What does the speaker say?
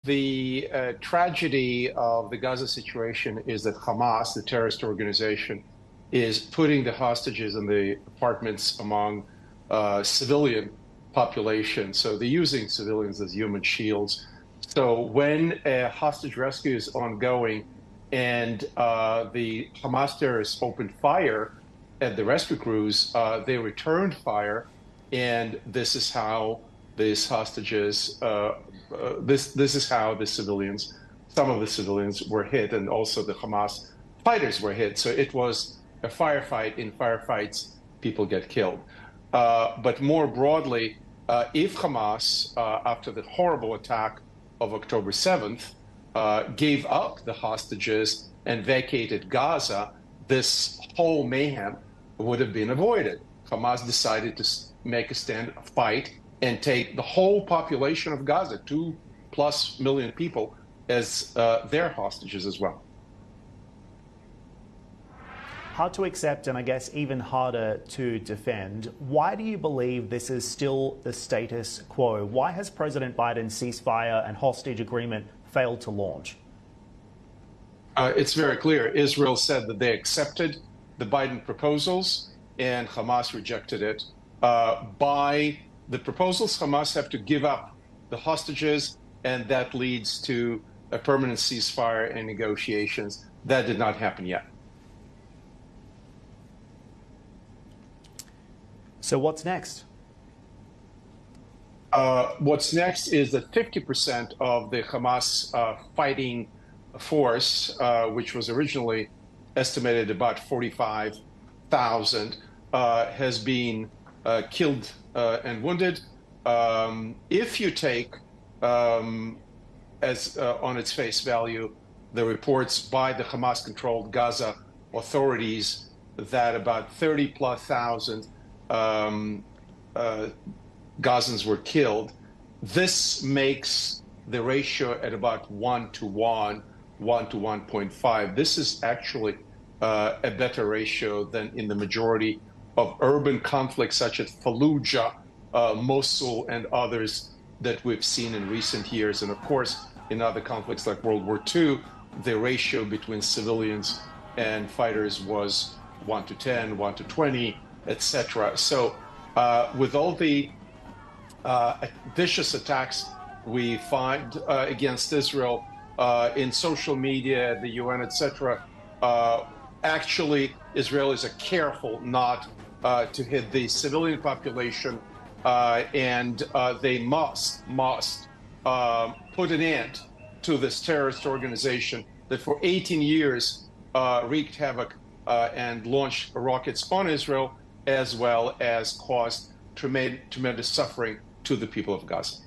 The tragedy of the Gaza situation is that Hamas, the terrorist organization, is putting the hostages in the apartments among civilian population. So they're using civilians as human shields. So when a hostage rescue is ongoing and the Hamas terrorists opened fire at the rescue crews, they returned fire, and this is how these hostages, this is how the civilians, some of the civilians were hit, and also the Hamas fighters were hit. So it was a firefight. In firefights, people get killed. But more broadly, if Hamas, after the horrible attack of October 7th, gave up the hostages and vacated Gaza, this whole mayhem would have been avoided. Hamas decided to make a stand, fight, and take the whole population of Gaza, 2+ million people, as their hostages as well. Hard to accept, and I guess even harder to defend. Why do you believe this is still the status quo? Why has President Biden's ceasefire and hostage agreement failed to launch? It's very clear. Israel said that they accepted the Biden proposals, and Hamas rejected it. By the proposals, Hamas have to give up the hostages, and that leads to a permanent ceasefire and negotiations. That did not happen yet. So what's next? What's next is that 50% of the Hamas fighting force, which was originally estimated about 45,000, has been killed and wounded. If you take as on its face value the reports by the Hamas-controlled Gaza authorities that about 30,000+ Gazans were killed, this makes the ratio at about 1 to 1, 1 to 1.5. This is actually a better ratio than in the majority of urban conflicts such as Fallujah, Mosul, and others that we've seen in recent years. And of course, in other conflicts like World War II, the ratio between civilians and fighters was 1 to 10, 1 to 20, etc. So with all the vicious attacks we find against Israel in social media, the UN, etc., actually Israelis are careful not to hit the civilian population, and they must put an end to this terrorist organization that for 18 years wreaked havoc and launched rockets on Israel, as well as caused tremendous suffering to the people of Gaza.